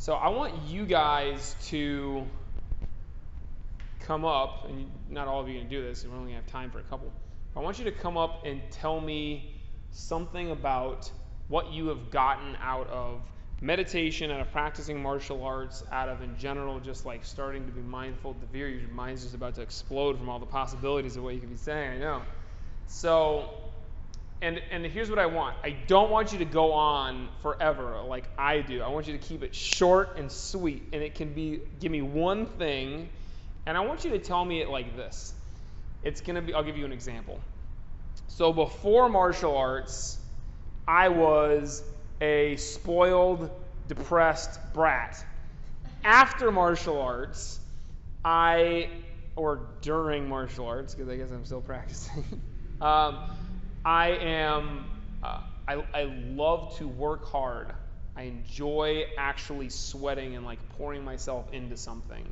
So I want you guys to come up, and not all of you are going to do this, we only have time for a couple. I want you to come up and tell me something about what you have gotten out of meditation, out of practicing martial arts, out of in general just like starting to be mindful. Devere, your mind's just about to explode from all the possibilities of what you could be saying, I know. So, and here's what I want. I don't want you to go on forever like I do. I want you to keep it short and sweet, and it can be, give me one thing, and I want you to tell me it like this. It's going to be, I'll give you an example. So before martial arts, I was a spoiled, depressed brat. After martial arts, or during martial arts, because I guess I'm still practicing, I love to work hard. I enjoy actually sweating and like pouring myself into something.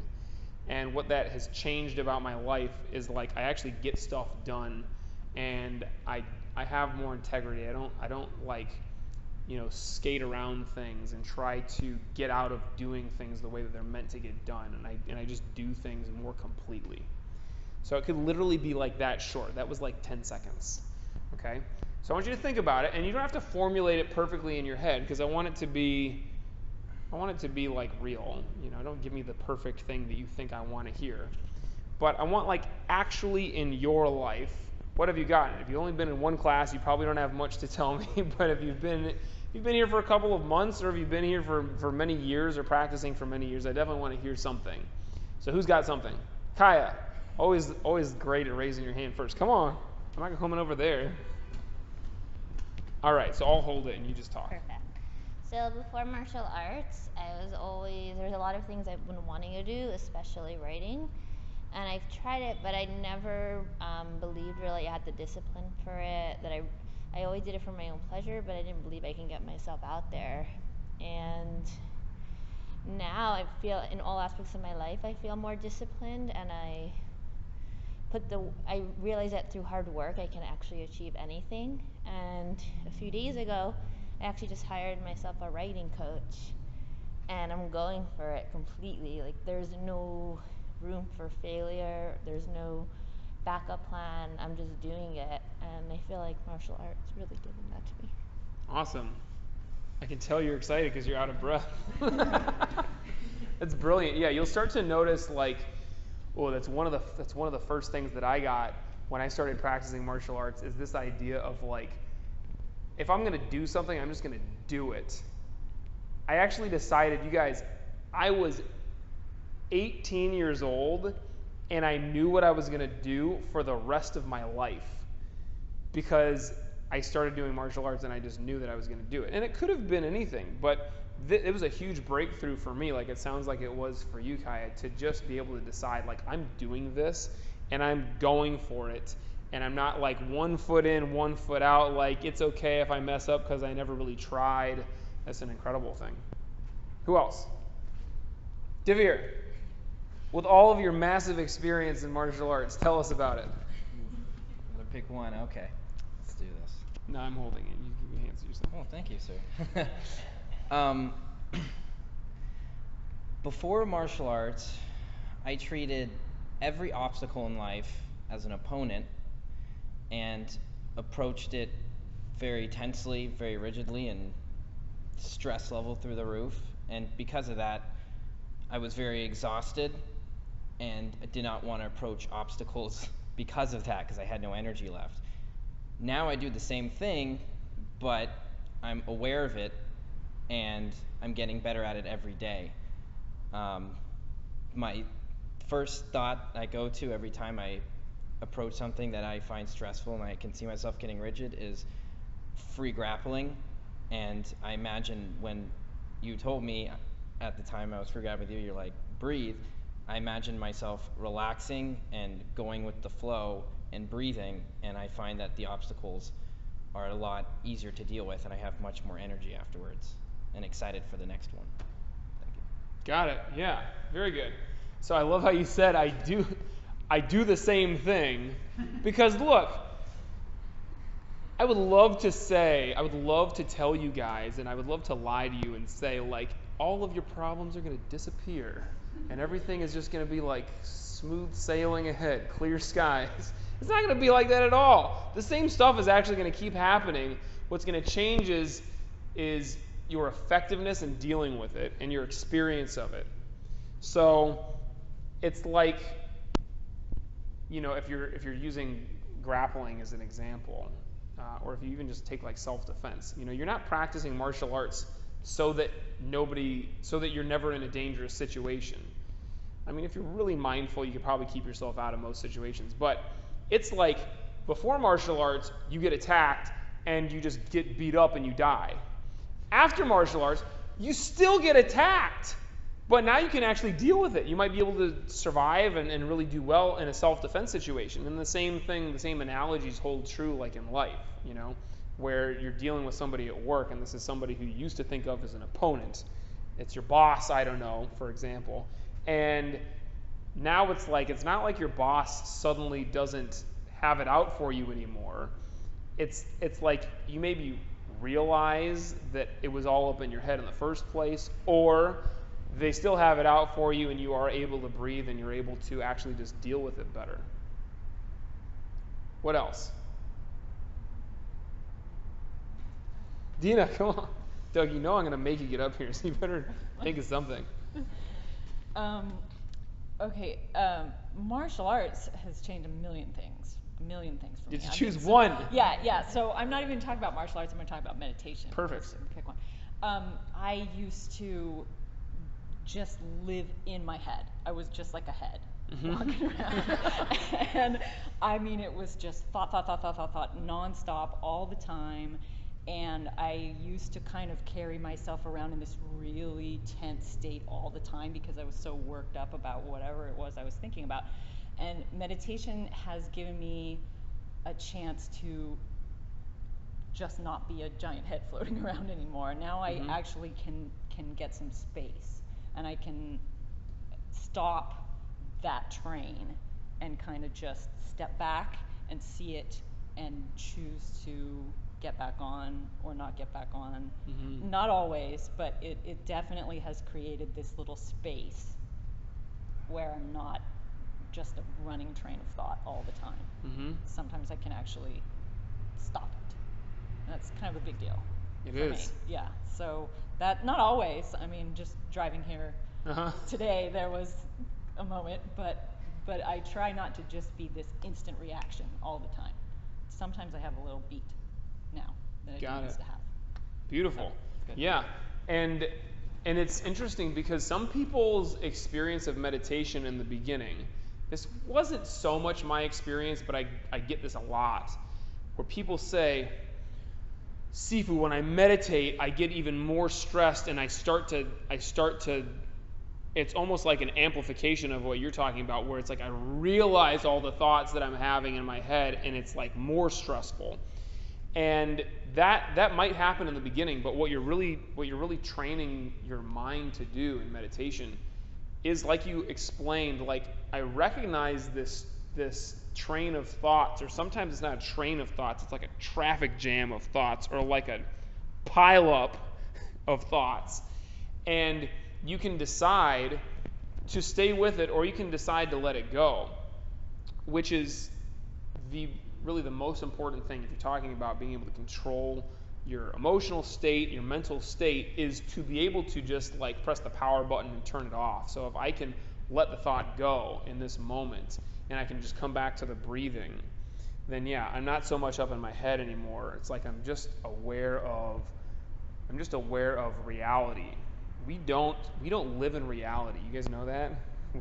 And what that has changed about my life is like I actually get stuff done, and I have more integrity. I don't like, skate around things and try to get out of doing things the way that they're meant to get done, and I just do things more completely. So it could literally be like that short. That was like 10 seconds. Okay? So I want you to think about it, and you don't have to formulate it perfectly in your head, because I want it to be like real. Don't give me the perfect thing that you think I want to hear. But I want like actually in your life, what have you gotten? If you've only been in one class, you probably don't have much to tell me. But if you've been here for a couple of months, or if you've been here for many years or practicing for many years, I definitely want to hear something. So who's got something? Kaya, always great at raising your hand first. Come on, I'm not coming over there. All right, so I'll hold it and you just talk. Perfect. So before martial arts, there's a lot of things I've been wanting to do, especially writing. And I've tried it, but I never believed really I had the discipline for it, that I always did it for my own pleasure, but I didn't believe I can get myself out there. And now I feel in all aspects of my life, I feel more disciplined, and I realize that through hard work, I can actually achieve anything. And a few days ago, I actually just hired myself a writing coach, and I'm going for it completely. Like, there's no room for failure. There's no backup plan. I'm just doing it, and I feel like martial arts really giving that to me. Awesome. I can tell you're excited because you're out of breath. That's brilliant. Yeah, you'll start to notice like, that's one of the first things that I got when I started practicing martial arts, is this idea of like, if I'm going to do something, I'm just going to do it. I actually decided, you guys, I was 18 years old, and I knew what I was going to do for the rest of my life, because I started doing martial arts and I just knew that I was going to do it. And it could have been anything, but it was a huge breakthrough for me, like it sounds like it was for you, Kaya, to just be able to decide, like, I'm doing this and I'm going for it. And I'm not like 1 foot in, 1 foot out, like it's okay if I mess up because I never really tried. That's an incredible thing. Who else? Devere, with all of your massive experience in martial arts, tell us about it. I'm gonna pick one. Okay, let's do this. No, I'm holding it. You answer yourself. Oh, thank you, sir. Before martial arts, I treated every obstacle in life as an opponent and approached it very tensely, very rigidly, and stress level through the roof. And because of that, I was very exhausted, and I did not want to approach obstacles because of that, because I had no energy left. Now I do the same thing, but I'm aware of it, and I'm getting better at it every day. My first thought I go to every time I approach something that I find stressful and I can see myself getting rigid is free grappling. And I imagine when you told me at the time I was free grappling with you, you're like, breathe. I imagine myself relaxing and going with the flow and breathing, and I find that the obstacles are a lot easier to deal with, and I have much more energy afterwards and excited for the next one. Thank you. Got it. Yeah, very good. So I love how you said I do the same thing, because look, I would love to tell you guys, and I would love to lie to you and say, like, all of your problems are going to disappear and everything is just going to be like smooth sailing ahead, clear skies. It's not going to be like that at all. The same stuff is actually going to keep happening. What's going to change is your effectiveness in dealing with it and your experience of it. So it's like, if you're using grappling as an example, or if you even just take like self-defense, you're not practicing martial arts so that you're never in a dangerous situation. I mean, if you're really mindful, you could probably keep yourself out of most situations. But it's like before martial arts, you get attacked and you just get beat up and you die. After martial arts, you still get attacked, but now you can actually deal with it. You might be able to survive and really do well in a self-defense situation. And the same analogies hold true like in life, where you're dealing with somebody at work, and this is somebody who you used to think of as an opponent. It's your boss, I don't know, for example. And now it's not like your boss suddenly doesn't have it out for you anymore. It's like you maybe realize that it was all up in your head in the first place, or they still have it out for you and you are able to breathe and you're able to actually just deal with it better. What else? Dina, come on. Doug, I'm going to make you get up here, so you better think of something. Okay, martial arts has changed a million things for me. Did you choose one? Yeah, so I'm not even talking about martial arts, I'm going to talk about meditation. Perfect. So pick one. I used to just live in my head. I was just like a head walking around. And I mean, it was just thought, nonstop all the time. And I used to kind of carry myself around in this really tense state all the time because I was so worked up about whatever it was I was thinking about. And meditation has given me a chance to just not be a giant head floating around anymore. Now I actually can get some space, and I can stop that train and kind of just step back and see it and choose to get back on or not get back on. Not always, but it definitely has created this little space where I'm not just a running train of thought all the time. Sometimes I can actually stop it. That's kind of a big deal. It for is. Me. Yeah. So that, not always. I mean, just driving here today, there was a moment, but I try not to just be this instant reaction all the time. Sometimes I have a little beat now that I didn't used to have. Beautiful. So, yeah. And it's interesting because some people's experience of meditation in the beginning, this wasn't so much my experience, but I get this a lot, where people say, Sifu, when I meditate, I get even more stressed and I start to it's almost like an amplification of what you're talking about, where it's like I realize all the thoughts that I'm having in my head and it's like more stressful. And that might happen in the beginning, but what you're really training your mind to do in meditation is, like you explained, like I recognize this train of thoughts, or sometimes it's not a train of thoughts, it's like a traffic jam of thoughts, or like a pile up of thoughts. And you can decide to stay with it, or you can decide to let it go, which is really the most important thing if you're talking about being able to control your emotional state, your mental state, is to be able to just like press the power button and turn it off. So if I can let the thought go in this moment and I can just come back to the breathing, then yeah, I'm not so much up in my head anymore. It's like I'm just aware of reality. We don't live in reality. You guys know that?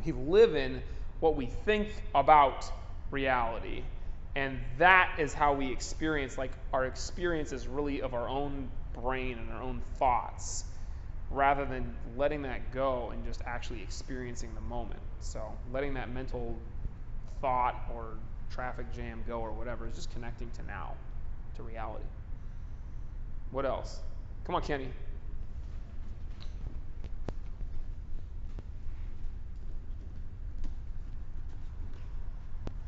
We live in what we think about reality. And that is how we experience, like our experience is really of our own brain and our own thoughts, rather than letting that go and just actually experiencing the moment. So letting that mental thought or traffic jam go or whatever is just connecting to now, to reality. What else? Come on, Kenny.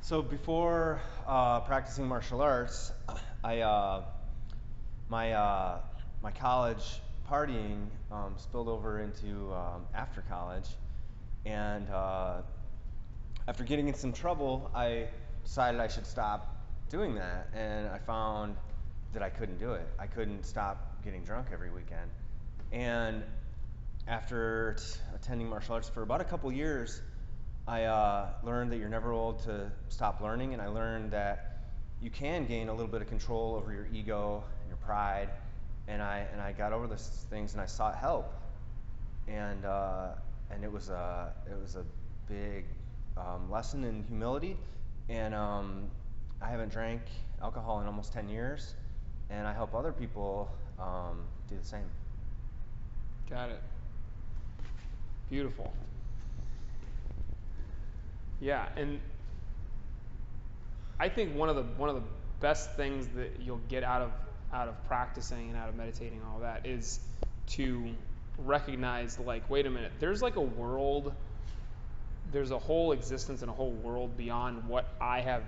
So before practicing martial arts, my college partying spilled over into after college, and after getting in some trouble, I decided I should stop doing that, and I found that I couldn't do it. I couldn't stop getting drunk every weekend. And after attending martial arts for about a couple years, I learned that you're never old to stop learning, and I learned that you can gain a little bit of control over your ego and your pride, and I got over those things, and I sought help, and it was a big lesson in humility, and I haven't drank alcohol in almost 10 years, and I help other people do the same. Got it. Beautiful. Yeah, and I think one of the best things that you'll get out of practicing and out of meditating and all that is to recognize, like, wait a minute, there's like a world, there's a whole existence and a whole world beyond what I have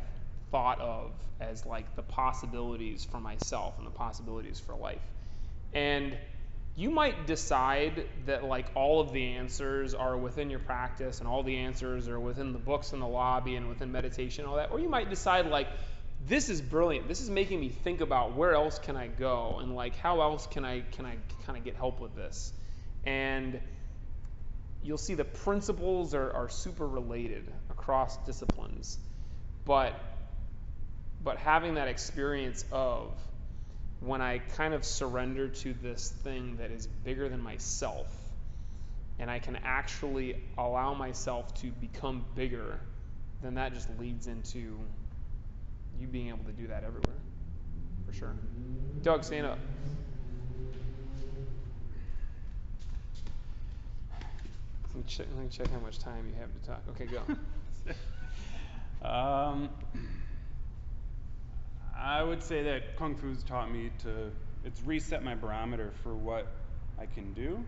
thought of as like the possibilities for myself and the possibilities for life. And you might decide that like all of the answers are within your practice and all the answers are within the books in the lobby and within meditation and all that. Or you might decide like, this is brilliant. This is making me think about where else can I go and like how else can I kind of get help with this. And you'll see the principles are super related across disciplines. But having that experience of when I kind of surrender to this thing that is bigger than myself, and I can actually allow myself to become bigger, then that just leads into you being able to do that everywhere, for sure. Doug, stand up. Let me check how much time you have to talk. Okay, go. I would say that Kung Fu's taught me it's reset my barometer for what I can do.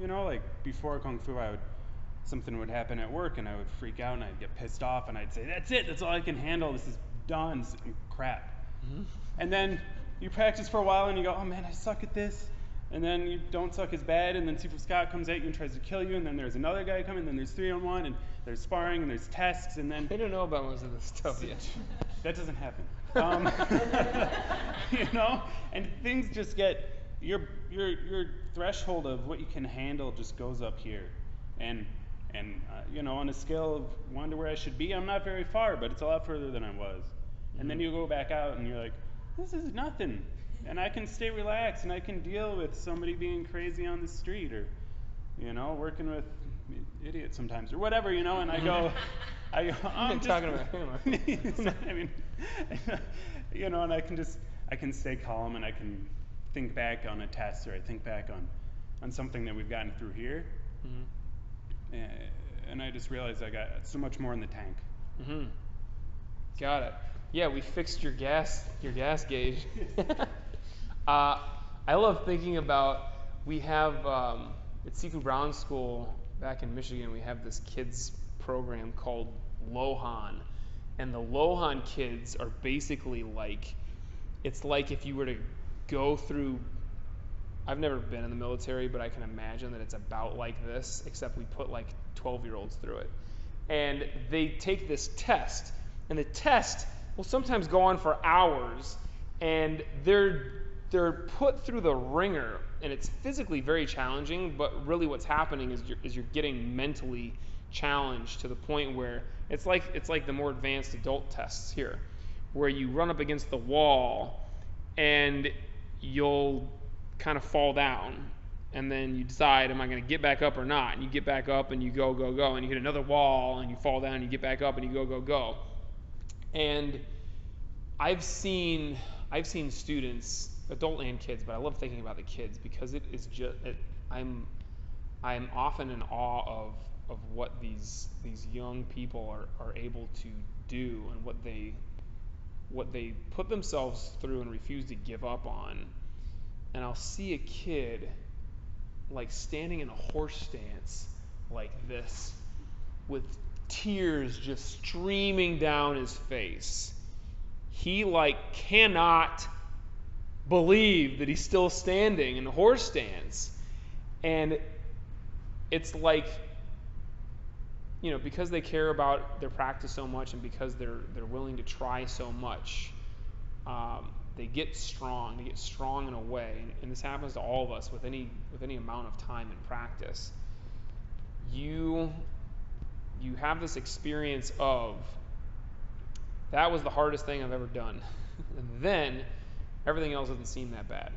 You know, like before Kung Fu, something would happen at work and I would freak out and I'd get pissed off and I'd say, that's it, that's all I can handle, this is done, crap. Mm-hmm. And then you practice for a while and you go, oh man, I suck at this. And then you don't suck as bad, and then Sifu Scott comes at you and tries to kill you, and then there's another guy coming, and then there's 3-on-1, and there's sparring, and there's tests, and then... They don't know about most of this stuff yet. That doesn't happen. You know? And things just get... Your threshold of what you can handle just goes up here. And you know, on a scale of 1 to where I should be, I'm not very far, but it's a lot further than I was. Mm-hmm. And then you go back out, and you're like, this is nothing. And I can stay relaxed, and I can deal with somebody being crazy on the street, or, you know, working with idiots sometimes, or whatever, you know. And I go, I'm just talking about him. I mean, you know, and I can stay calm, and I can think back on a test, or I think back on something that we've gotten through here, mm-hmm. And I just realized I got so much more in the tank. Mm-hmm. Got it. Yeah, we fixed your gas gauge. I love thinking about, we have, at Sifu Brown School back in Michigan, we have this kids program called Lohan. And the Lohan kids are basically like, it's like if you were to go through, I've never been in the military, but I can imagine that it's about like this, except we put like 12-year-olds through it. And they take this test, and the test will sometimes go on for hours, and they're put through the ringer, and it's physically very challenging, but really what's happening is you're getting mentally challenged to the point where it's like the more advanced adult tests here, where you run up against the wall and you'll kind of fall down, and then you decide, am I going to get back up or not? And you get back up and you go, and you hit another wall and you fall down and you get back up and you go. And I've seen students, adult and kids, but I love thinking about the kids because it is just, I'm often in awe of what these young people are able to do and what they put themselves through and refuse to give up on. And I'll see a kid like standing in a horse stance like this with tears just streaming down his face. He like cannot believe that he's still standing in the horse stance. And it's like, because they care about their practice so much, and because they're willing to try so much, they get strong. They get strong in a way, and this happens to all of us with any amount of time and practice. You have this experience of, that was the hardest thing I've ever done. And then everything else doesn't seem that bad.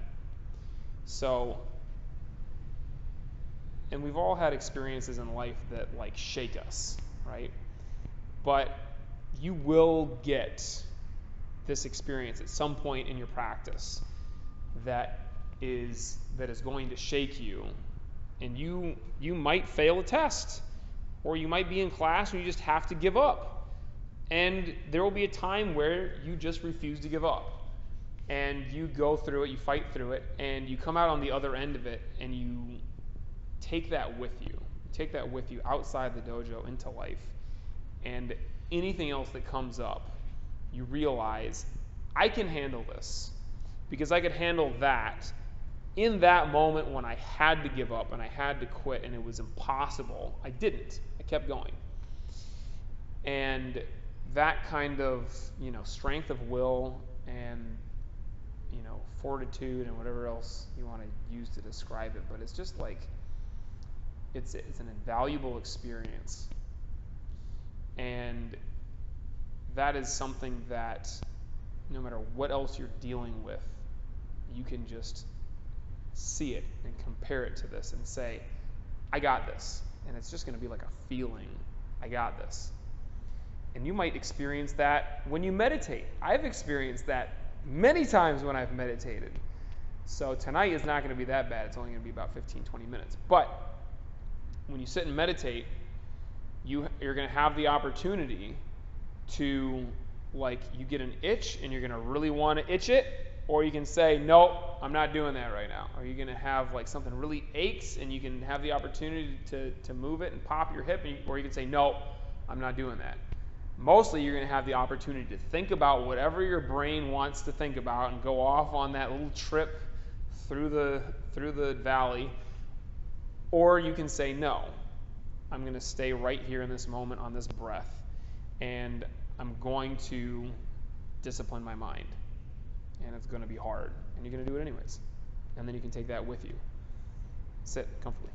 So, and we've all had experiences in life that like shake us, right? But you will get this experience at some point in your practice that is going to shake you, and you might fail a test, or you might be in class and you just have to give up, and there will be a time where you just refuse to give up, and you go through it, you fight through it, and you come out on the other end of it, and you take that with you. Take that with you outside the dojo into life, and anything else that comes up, you realize, I can handle this, because I could handle that in that moment when I had to give up and I had to quit and it was impossible. I didn't. I kept going. And that kind of, strength of will and, fortitude and whatever else you want to use to describe it, but it's just like, it's an invaluable experience. And that is something that no matter what else you're dealing with, you can just see it and compare it to this and say, I got this. And it's just going to be like a feeling. I got this. And you might experience that when you meditate. I've experienced that many times when I've meditated. So tonight is not going to be that bad. It's only going to be about 15, 20 minutes. But when you sit and meditate, you're going to have the opportunity to, you get an itch and you're going to really want to itch it, or you can say, nope, I'm not doing that right now. Or you're going to have something really aches and you can have the opportunity to move it and pop your hip, or you can say, nope, I'm not doing that. Mostly you're going to have the opportunity to think about whatever your brain wants to think about and go off on that little trip through the valley, or you can say, no, I'm going to stay right here in this moment on this breath, and I'm going to discipline my mind. And it's going to be hard, and you're going to do it anyways. And then you can take that with you. Sit comfortably.